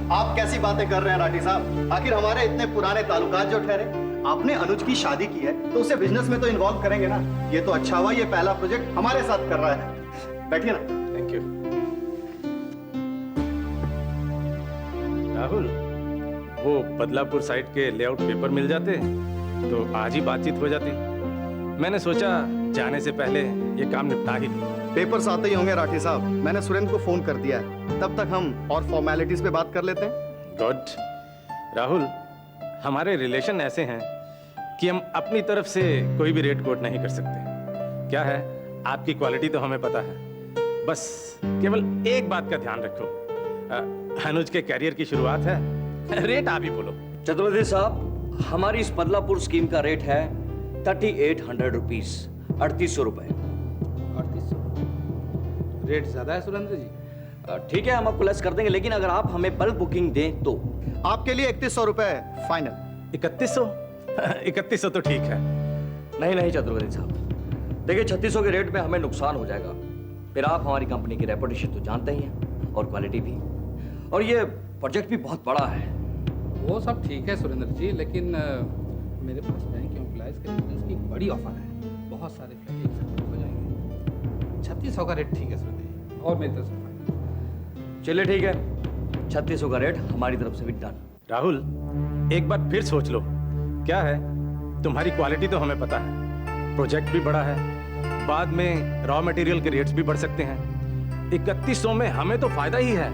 आप कैसी बातें कर रहे हैं राठी साहब? आखिर हमारे इतने पुराने ताल्लुकात जो ठहरे, आपने अनुज की शादी की है तो उसे बिजनेस में तो इन्वॉल्व करेंगे ना। ये तो अच्छा हुआ ये पहला प्रोजेक्ट हमारे साथ कर रहा है। बैठिए ना। Thank you. राहुल, वो बदलापुर साइड के लेआउट पेपर मिल जाते तो आज ही बातचीत हो जाती। मैंने सोचा जाने से पहले ये काम निपटा ही लूं। पेपर्स आते ही होंगे राठी साहब। मैंने सुरेंद्र को फोन कर दिया है, तब तक हम और फॉर्मेलिटीज पे बात कर लेते हैं। गुड। राहुल, हमारे रिलेशन ऐसे हैं कि हम अपनी तरफ से कोई भी रेट कोट नहीं कर सकते। क्या है, आपकी क्वालिटी तो हमें पता है, बस केवल एक बात का ध्यान रखो, अनुज के कैरियर की शुरुआत है। रेट आप ही बोलो। चतुर्वेदी साहब, हमारी इस बदलापुर स्कीम का रेट है 3800 रुपीज, 3800 रुपए। 3800 रेट ज्यादा है सुरेंद्र जी। ठीक है, हम आपको लेस कर देंगे, लेकिन अगर आप हमें बल्क बुकिंग दें तो आपके लिए 3100 रुपए फाइनल। 3100? 3100 तो ठीक है। नहीं चतुर्वेदी साहब, देखिए 3600 के रेट में हमें नुकसान हो जाएगा। फिर आप हमारी कंपनी की रेपुटेशन तो जानते ही हैं और क्वालिटी भी, और ये प्रोजेक्ट भी बहुत बड़ा है। वो सब ठीक है सुरेंद्र जी, लेकिन मेरे पास बैंक एम्प्लॉइज के रेफरेंस की एक बड़ी ऑफर है। बहुत सारे फ्लैट एक साथ बुक हो जाएंगे। 3600 का रेट ठीक है सुरेंद्र जी, और मेरी तरफ से फाइनल। चलिए ठीक है, 3600 का रेट हमारी तरफ से भी डन। राहुल, एक बार फिर सोच लो। क्या है, तुम्हारी क्वालिटी तो हमें पता है, प्रोजेक्ट भी बड़ा है, बाद में रॉ मटेरियल के रेट्स भी बढ़ सकते हैं। 3100 में हमें तो फायदा ही है,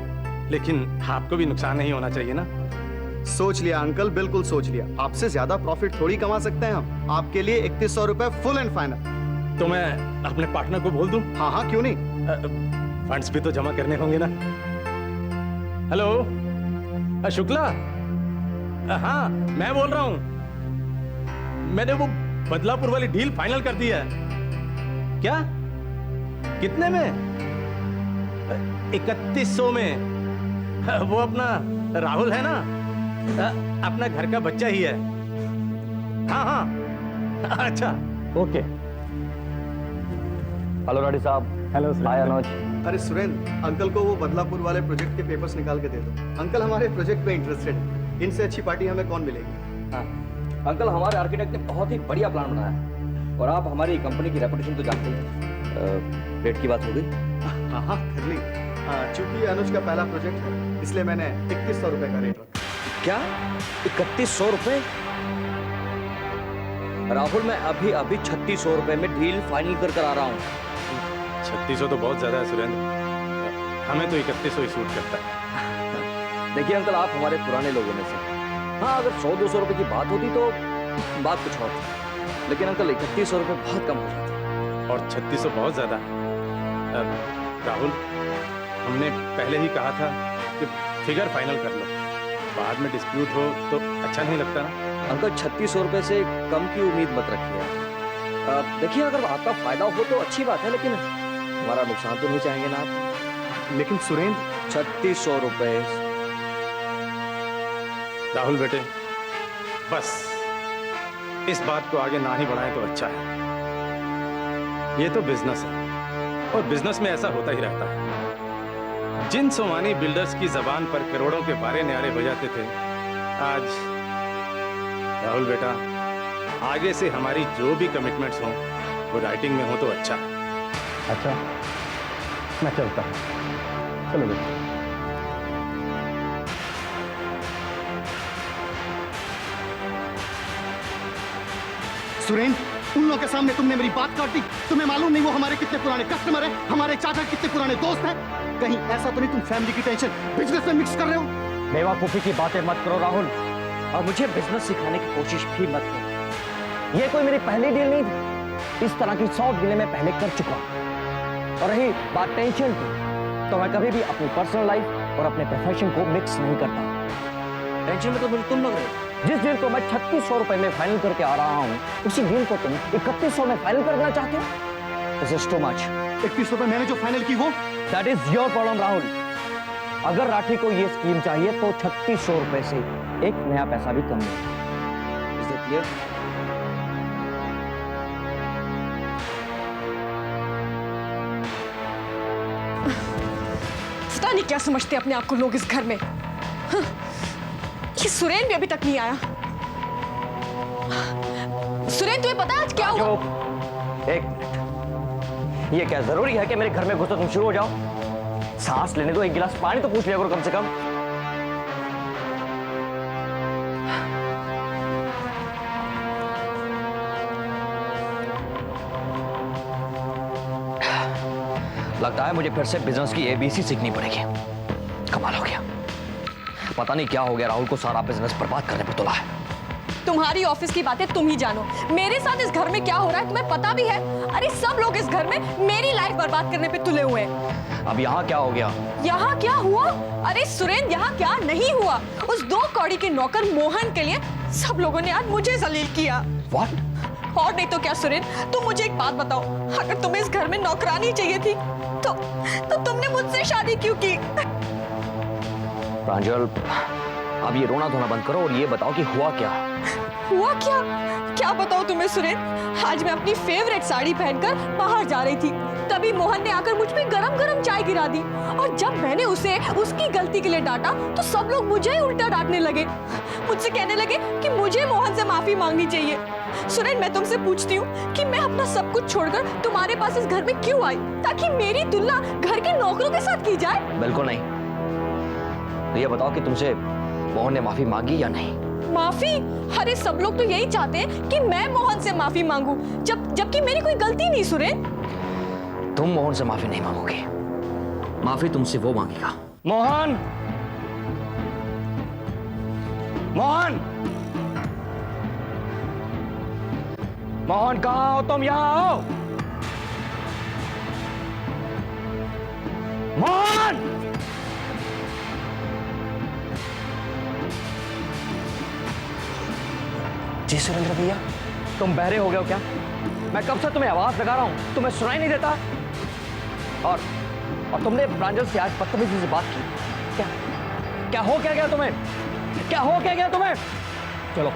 लेकिन आपको भी नुकसान नहीं होना चाहिए ना। सोच लिया अंकल, बिल्कुल सोच लिया। आपसे ज्यादा प्रॉफिट थोड़ी कमा सकते हैं हम। आपके लिए 3100 रुपए फुल एंड फाइनल। तो मैं अपने पार्टनर को बोल दूं? हाँ, क्यों नहीं। फंड्स भी तो जमा करने होंगे ना। हेलो शुक्ला, हाँ मैं बोल रहा हूं। मैंने वो बदलापुर वाली डील फाइनल कर दी है। क्या? कितने में? 3100 में। वो अपना राहुल है ना, अपना घर का बच्चा ही है। हाँ, अच्छा, ओके। हेलो राठी साहब। हेलो हाय अनुज। अरे सुरेंद्र, अंकल को वो बदलापुर वाले प्रोजेक्ट के पेपर्स निकाल के दे दो। अंकल हमारे प्रोजेक्ट पे इंटरेस्टेड है। इनसे अच्छी पार्टी हमें कौन मिलेगी? हाँ अंकल, हमारे आर्किटेक्ट ने बहुत ही बढ़िया प्लान बनाया है, और आप हमारी कंपनी की रेपुटेशन तो जानते हैं। रेट की बात हो गई? हाँ, कर ली। चूंकि अनुज का पहला प्रोजेक्ट है, इसलिए मैंने 3100 रुपए का रेट रखा। क्या 3100 रुपए? राहुल, मैं अभी 3600 रुपए में डील फाइनल कर आ रहा हूँ। 3600 तो बहुत ज्यादा है सुरेंद्र, हमें तो 3100 ही सूट करता है। देखिए अंकल, आप हमारे पुराने लोगों में से, हाँ अगर 100-200 रुपए की बात होती तो बात कुछ और थी, लेकिन अंकल 3100 रुपए बहुत कम हो जाते। और 3600 बहुत ज्यादा है। राहुल, हमने पहले ही कहा था कि फिगर फाइनल कर लो, बाद में डिस्प्यूट हो तो अच्छा नहीं लगता ना। अंकल 3600 रुपए से कम की उम्मीद मत रखिए। देखिए, अगर आपका फायदा हो तो अच्छी बात है, लेकिन हमारा नुकसान तो नहीं चाहेंगे ना आप। लेकिन सुरेंद्र, 3600 रुपए। राहुल बेटे, बस इस बात को आगे ना ही बढ़ाएं तो अच्छा है। ये तो बिजनेस है, और बिजनेस में ऐसा होता ही रहता है। जिन सोमानी बिल्डर्स की जबान पर करोड़ों के बारे न्यारे हो जाते थे, आज राहुल बेटा, आगे से हमारी जो भी कमिटमेंट्स हों वो राइटिंग में हो तो अच्छा है। अच्छा, मैं चलता हूँ। चलो बेटा। सुरेंद्र, उन लोगों के सामने तुमने मेरी बात काट दी। तुम्हें मालूम नहीं वो हमारे कितने पुराने कस्टमर हैं, हमारे चाचा कितने पुराने दोस्त हैं। कहीं ऐसा तो नहीं तुम फैमिली की टेंशन बिजनेस में मिक्स कर रहे हो? बेवकूफी की बातें मत करो राहुल, और मुझे बिजनेस सिखाने की कोशिश भी मत करो। ये कोई मेरी पहली डील नहीं थी, इस तरह की 100 डीलें मैं पहले कर चुका हूं। और रही बात टेंशन की, तो मैं कभी भी अपनी पर्सनल लाइफ और अपने प्रोफेशन को मिक्स नहीं करता। टेंशन में तो मुझे तुम लग रहे हो। जिस डील को मैं 3600 रुपए में फाइनल करके आ रहा हूँ, उसी डील को तुम 3100 में फाइनल करना चाहते हो? This is too much. 31 रुपए मैंने जो फाइनल की वो? That is your problem Rahul. अगर राठी को ये स्कीम चाहिए तो 3600 रुपए से एक नया पैसा भी कम नहीं। Is that clear? पता नहीं क्या समझते अपने आप को लोग इस घर में। ये सुरेन भी अभी तक नहीं आया। सुरेन, तुम्हें पता है आज क्या हुआ? एक मिनट, ये क्या जरूरी है कि मेरे घर में घुसो तुम शुरू हो जाओ? सांस लेने दो, एक गिलास पानी तो पूछ लिया करो कम से कम। लगता है मुझे फिर से बिजनेस की एबीसी सीखनी पड़ेगी। कमाल हो गया, पता नहीं क्या हो गया, राहुल को सारा बिजनेस बर्बाद करने पर तुला है। तुम्हारी ऑफिस की बातें तुम ही जानो, मेरे साथ इस घर में क्या हो रहा है तुम्हें पता भी है? अरे सब लोग इस घर में मेरी लाइफ बर्बाद करने पे तुले हुए हैं। अब यहाँ क्या हो गया? यहाँ क्या हुआ? अरे सुरेन, यहाँ क्या नहीं हुआ? उस 2 कौड़ी के नौकर मोहन के लिए सब लोगों ने आज मुझे जलील किया। What? और नहीं तो क्या सुरेन, तुम मुझे एक बात बताओ, अगर तुम्हें इस घर में नौकरानी चाहिए थी तो तुमने मुझसे शादी क्यों की? प्रांजल, अब ये रोना धोना बंद करो और ये बताओ कि हुआ क्या? हुआ क्या? क्या बताओ तुम्हें सुरेन, आज मैं अपनी फेवरेट साड़ी पहनकर बाहर जा रही थी, तभी मोहन ने आकर मुझ पे गरम गरम चाय गिरा दी। और जब मैंने उसे उसकी गलती के लिए डांटा तो सब लोग मुझे ही उल्टा डांटने लगे। मुझसे कहने लगे कि मुझे मोहन से माफी मांगनी चाहिए। सुरेन, मैं तुमसे पूछती हूँ कि मैं अपना सब कुछ छोड़कर तुम्हारे पास इस घर में क्यों आई, ताकि मेरी तुलना घर के नौकरों के साथ की जाए? बिल्कुल नहीं। तो ये बताओ कि तुमसे मोहन ने माफी मांगी या नहीं? माफी? अरे सब लोग तो यही चाहते हैं कि मैं मोहन से माफी मांगू, जबकि मेरी कोई गलती नहीं। सुरेन, तुम मोहन से माफी नहीं मांगोगे, माफी तुमसे वो मांगेगा। मोहन! मोहन! मोहन कहाँ हो तुम? यहाँ आओ। मोहन! जी सुरेंद्र भैया, तुम बहरे हो गए हो क्या? मैं कब से तुम्हें आवाज लगा रहा हूं, तुम्हें सुनाई नहीं देता? और तुमने प्रांजल से आज बदतमीजी से बात की। क्या हो क्या गया तुम्हें? क्या हो क्या गया तुम्हें? चलो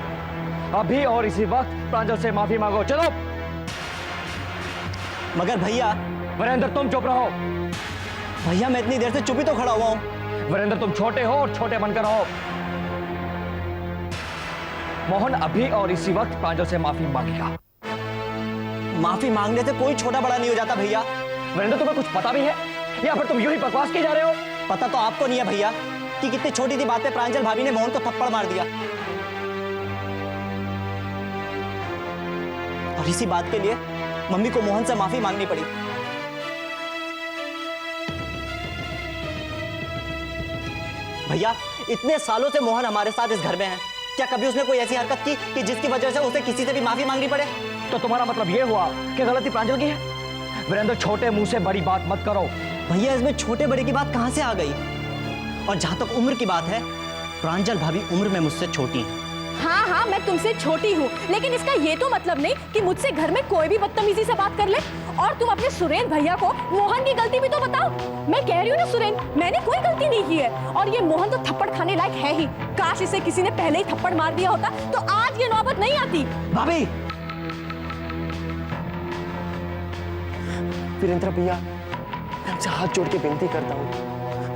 अभी और इसी वक्त प्रांजल से माफी मांगो, चलो। मगर भैया। वीरेंद्र, तुम चुप रहो। भैया मैं इतनी देर से चुप ही तो खड़ा हुआ हूं। वीरेंद्र, तुम छोटे हो और छोटे बनकर रहो। मोहन अभी और इसी वक्त प्रांजल से माफी मांगेगा। माफी मांगने से कोई छोटा बड़ा नहीं हो जाता भैया। वीरेंद्र, तुम्हें कुछ पता भी है या फिर तुम यूं ही बकवास किए जा रहे हो? पता तो आपको नहीं है भैया कि कितनी छोटी सी बात पे प्रांजल भाभी ने मोहन को थप्पड़ मार दिया, और इसी बात के लिए मम्मी को मोहन से माफी मांगनी पड़ी। भैया इतने सालों से मोहन हमारे साथ इस घर में है, क्या कभी उसने कोई ऐसी हरकत की कि जिसकी वजह से उसे किसी से भी माफी मांगनी पड़े? तो तुम्हारा मतलब ये हुआ कि गलती प्रांजल की है? वीरेंद्र, छोटे मुंह से बड़ी बात मत करो। भैया इसमें छोटे बड़े की बात कहां से आ गई? और जहां तक उम्र की बात है, प्रांजल भाभी उम्र में मुझसे छोटी हैं। हाँ, मैं तुमसे छोटी हूँ, लेकिन इसका ये तो मतलब नहीं कि मुझसे घर में कोई भी बदतमीजी से बात कर ले। और तुम अपने सुरेन भैया को मोहन की गलती भी तो बताओ। मैं कह रही हूँ ना सुरेन, मैंने कोई गलती नहीं की है, और ये मोहन तो थप्पड़ खाने लायक है ही। काश इसे किसी ने पहले ही थप्पड़ मार दिया होता तो आज ये नौबत नहीं आती। भाभी! वीरेंद्र भैया, मैं आपसे हाथ जोड़ के विनती करता हूँ,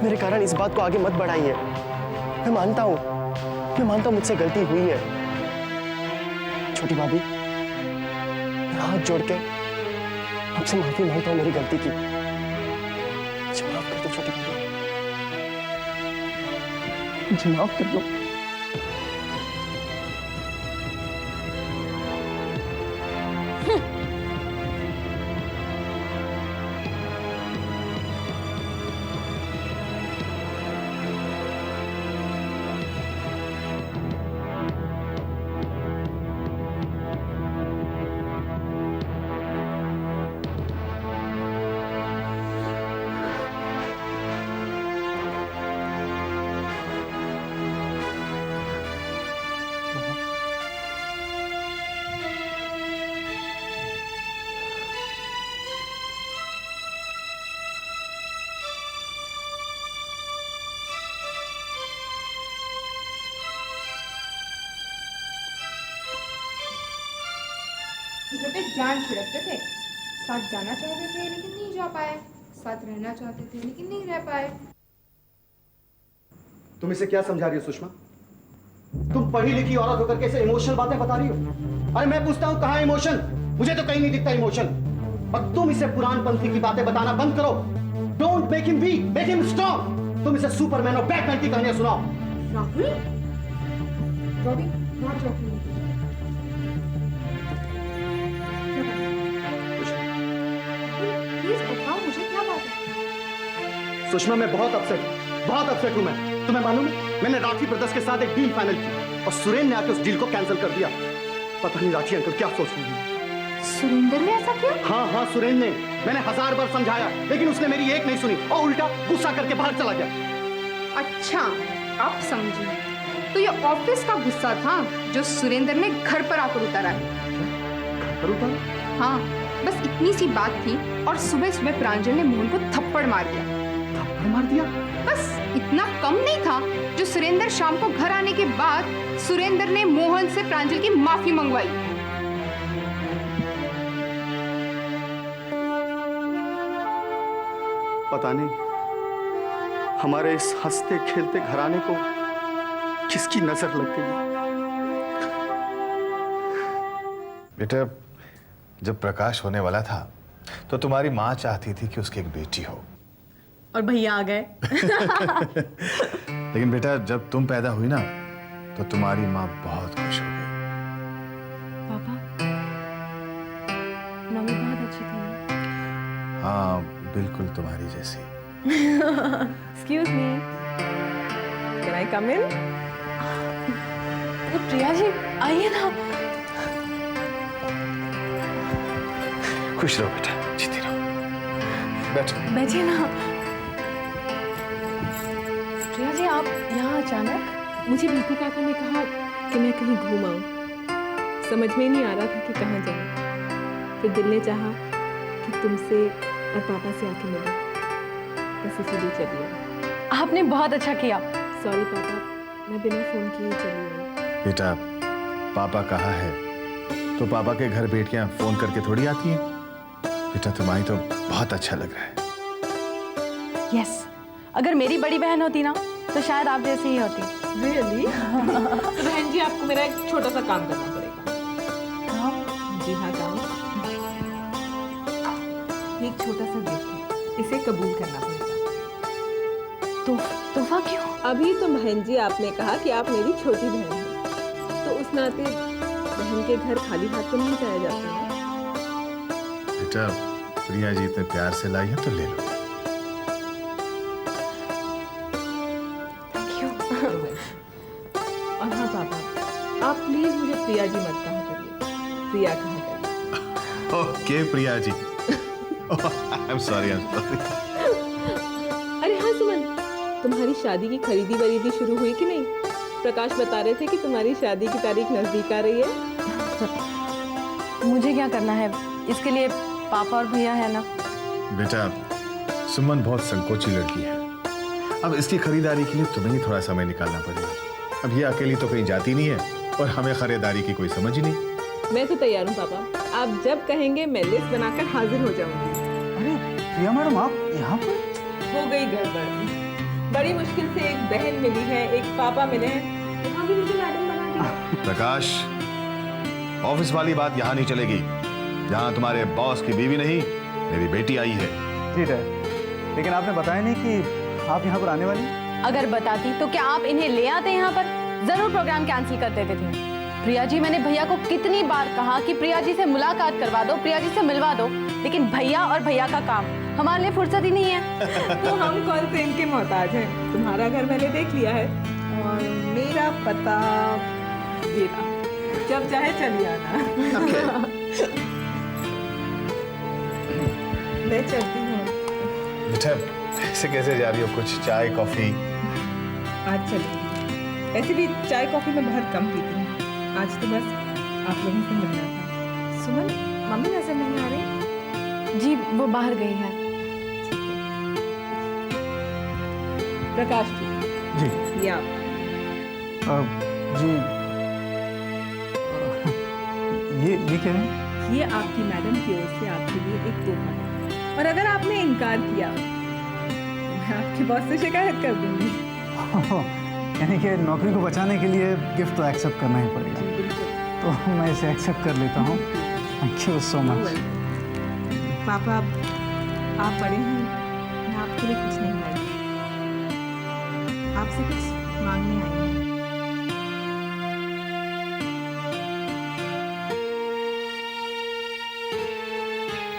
मेरे कारण इस बात को आगे मत बढ़ाइए। मैं मानता हूँ मुझसे गलती हुई है। छोटी भाभी, मैं हाथ जोड़ के आपसे माफी मांगता हूँ मेरी गलती की। मुझे माफ कर दो छोटी भाभी, मुझे माफ कर दो। पे जान छिड़कते थे, साथ जाना चाहते थे लेकिन नहीं जा पाए, साथ रहना चाहते थे लेकिन नहीं रह पाए। तुम इसे क्या समझा रही हो सुषमा? तुम पढ़ी लिखी औरत होकर कैसे इमोशनल बातें बता रही हो? अरे मैं पूछता हूं कहां इमोशन? मुझे तो कहीं नहीं दिखता इमोशन। और तुम इसे पुरानपंथी की बातें बताना बंद करो। Don't make him weak, make him strong. तुम इसे सुपरमैन और बैटमैन की कहानियां सुनाओ। Rahul, Robbie, not joking. Please बताओ मुझे क्या बात है? सुषमा मैं बहुत अपसेट हूं मैं। तुम्हें मालूम है मैंने राठी ब्रदर्स के साथ एक डील फाइनल की और सुरेन ने आके उस डील को कैंसिल कर दिया। पता नहीं राठी अंकल क्या सोच रहे हैं। सुरेंद्र ने ऐसा किया? हाँ सुरेन ने। मैंने 1000 बार समझाया लेकिन उसने मेरी एक नहीं सुनी और उल्टा गुस्सा करके बाहर चला गया। अच्छा, अब समझी। तो ये ऑफिस का गुस्सा था जो सुरेंद्र ने घर पर आकर उतारा है। हाँ, बस इतनी सी बात थी और सुबह सुबह प्रांजल ने मोहन को थप्पड़ मार दिया। थप्पड़ मार दिया? बस इतना कम नहीं था जो सुरेंद्र शाम को घर आने के बाद सुरेंद्र ने मोहन से प्रांजल की माफी मंगवाई। पता नहीं हमारे इस हंसते खेलते घराने को किसकी नजर लग गई। बेटा, जब प्रकाश होने वाला था तो तुम्हारी माँ चाहती थी कि उसकी एक बेटी हो, और भैया आ गए। लेकिन बेटा जब तुम पैदा हुई ना तो तुम्हारी माँ बहुत खुश हो गई। पापा, मम्मी बहुत अच्छी थी ना? हाँ, बिल्कुल तुम्हारी जैसी। Excuse me. Can I come in? Priya ji आइए ना। खुश रहो बेटा, जीती रहो। बैठो। बैठिए ना। प्रिया जी आप यहाँ अचानक? मुझे भीखू काका ने कहा कि मैं कहीं घूम आऊं। समझ में नहीं आ रहा था कि कहाँ जाऊं। फिर दिल ने चाहा कि तुमसे और पापा से आके मिलो, बस इसीलिए चली आई। आपने बहुत अच्छा किया। सॉरी पापा, मैं बिना फोन किए चली आई। बेटा, पापा कहाँ है तो पापा के घर बेटियां फोन करके थोड़ी आती हैं। बेटा तुम्हारी तो बहुत अच्छा लग रहा है। यस, अगर मेरी बड़ी बहन होती ना तो शायद आप जैसी ही होती। रियली? तो बहन जी आपको मेरा एक छोटा सा काम करना पड़ेगा। हाँ? जी हाँ, काम। एक छोटा सा गिफ्ट है, इसे कबूल करना पड़ेगा। तोहफा क्यों? अभी तो बहन जी आपने कहा कि आप मेरी छोटी बहन हैं, तो उस नाते बहन के घर खाली हाथ तो नहीं जाया जाता है। बेटा प्रिया जी इतने प्यार से लाई है तो ले लो। और हाँ पापा, आप प्लीज मुझे प्रिया जी मत कहा करिए, प्रिया कहा करिए। Okay Priya ji. I am sorry. अरे हाँ सुमन, तुम्हारी शादी की खरीदी वरीदी शुरू हुई कि नहीं? प्रकाश बता रहे थे कि तुम्हारी शादी की तारीख नजदीक आ रही है। मुझे क्या करना है, इसके लिए पापा और भैया है ना। बेटा सुमन बहुत संकोची लड़की है, अब इसकी खरीदारी के लिए तुम्हें ही थोड़ा समय निकालना पड़ेगा। अब ये अकेली तो कहीं जाती नहीं है और हमें खरीदारी की कोई समझ ही नहीं। मैं तो तैयार हूँ पापा, आप जब कहेंगे मैं लिस्ट बनाकर हाजिर हो जाऊंगी। अरे प्रिया मैडम आप यहाँ पर? हो गई गड़बड़, बड़ी मुश्किल से एक बहन मिली है, एक पापा मिले हैं, यहाँ भी मुझे मैडम बना दिया। प्रकाश, ऑफिस वाली बात यहाँ नहीं चलेगी। यहाँ तुम्हारे बॉस की बीवी नहीं, मेरी बेटी आई है। जी डैड, लेकिन आपने बताया नहीं कि आप यहाँ पर आने वाली? अगर बताती तो क्या आप इन्हें ले आते यहाँ पर? जरूर प्रोग्राम कैंसिल कर देते थे। प्रिया जी, मैंने भैया को कितनी बार कहा कि प्रिया जी से मुलाकात करवा दो, प्रिया जी से मिलवा दो, लेकिन भैया और भैया का काम, हमारे लिए फुर्सत ही नहीं है। तो हम कौन से इनके मोहताज हैं? तुम्हारा घर मैंने देख लिया है और मेरा पता ये रहा, जब चाहे चली आना। मैं चलती हूँ। बेटा ऐसे कैसे जा रही हो? कुछ चाय कॉफी? आज चलिए, वैसे भी चाय कॉफी मैं बहुत कम पीती हूँ, आज तो बस आप लोगों से मिलना था। सुमन, मम्मी नजर नहीं आ रही? जी वो बाहर गई है। प्रकाश जी, जी ये आप। जी ये क्या है? ये आपकी मैडम की ओर से आपके लिए एक तोहफा है, और अगर आपने इनकार किया तो मैं आपके बॉस से शिकायत कर दूंगी। यानी कि नौकरी को बचाने के लिए गिफ्ट तो एक्सेप्ट करना ही पड़ेगा। तो मैं इसे एक्सेप्ट कर लेता हूँ। Thank you so much. पापा आप बड़े हैं, मैं आपके लिए कुछ नहीं लाई, आपसे कुछ मांगने आई हूँ।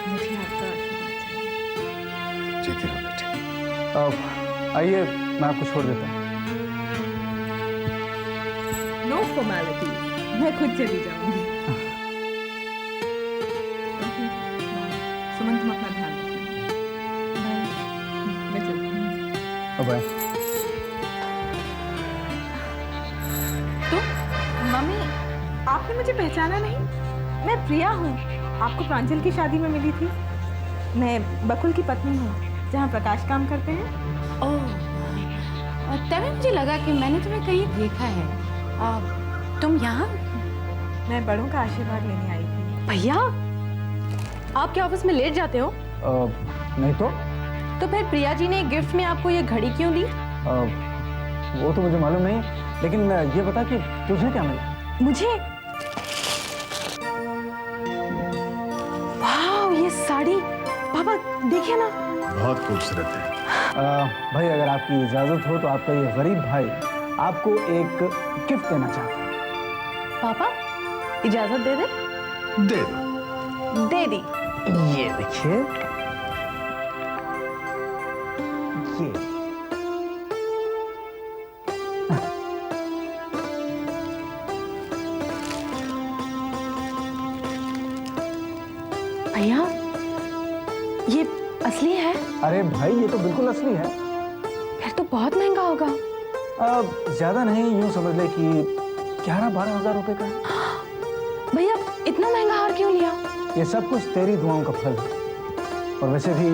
मुझे आपका आशीर्वाद चाहिए। जीती रहो बेटे। आइए मैं आपको छोड़ देता हूँ। नो फॉर्मेलिटी, मैं खुद चली जाऊंगी। सुमन तुम अपना ध्यान रखना। मैं चलती हूँ। बाय। तो मम्मी आपने मुझे पहचाना नहीं? मैं प्रिया हूँ, आपको प्रांजल की शादी में मिली थी। मैं बकुल की पत्नी हूँ, जहाँ प्रकाश काम करते हैं। ओह, तभी मुझे लगा कि मैंने तुम्हें कहीं देखा है। तुम यहाँ? मैं बड़ों का आशीर्वाद लेने आई थी। भैया आप क्या ऑफिस में लेट जाते हो? नहीं तो फिर प्रिया जी ने गिफ्ट में आपको ये घड़ी क्यों दी? वो तो मुझे मालूम नहीं, लेकिन ये बता कि तुझे क्या मिला? मुझे वाह, ये साड़ी पापा देखिए ना। बहुत खूबसूरत है। भाई अगर आपकी इजाजत हो तो आपका ये गरीब भाई आपको एक गिफ्ट देना चाहता है। पापा इजाजत दे दे? दे दो। दे दी। ये देखिए, ये भैया ये असली है? अरे भाई ये तो बिल्कुल असली है। फिर तो बहुत महंगा होगा। ज्यादा नहीं, यूं समझ ले कि 11-12 हजार रुपए का है। भैया इतना महंगा हार क्यों लिया? ये सब कुछ तेरी दुआओं का फल है, और वैसे भी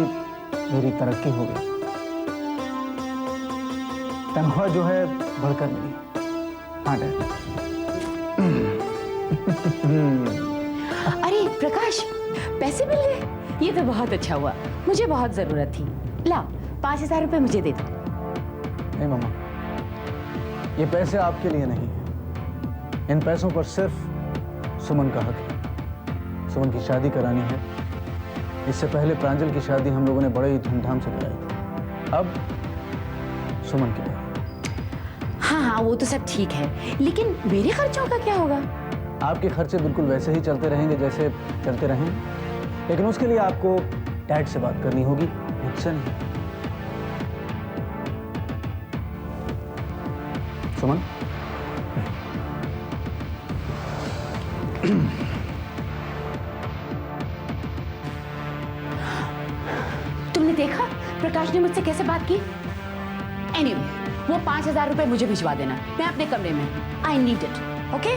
मेरी तरक्की हो गई, तनख्वाह जो है बढ़कर मिली। हाँ डैड। अरे प्रकाश, पैसे मिल गए? ये तो बहुत अच्छा हुआ, मुझे बहुत जरूरत थी। ला 5,000 रुपए मुझे दे दो। नहीं मम्मा, ये पैसे आपके लिए नहीं है। इन पैसों पर सिर्फ सुमन का हक है। सुमन की शादी करानी है। इससे पहले प्रांजल की शादी हम लोगों ने बड़े ही धूमधाम से कराई थी। अब सुमन की बारी। हाँ हाँ, वो तो सब ठीक है, लेकिन मेरे खर्चों का क्या होगा? आपके खर्चे बिल्कुल वैसे ही चलते रहेंगे जैसे चलते रहें, लेकिन उसके लिए आपको डैड से बात करनी होगी, मुझसे नहीं। सुमन, तुमने देखा प्रकाश ने मुझसे कैसे बात की? एनीवे, वो 5,000 रुपए मुझे भिजवा देना, मैं अपने कमरे में। I need it, okay?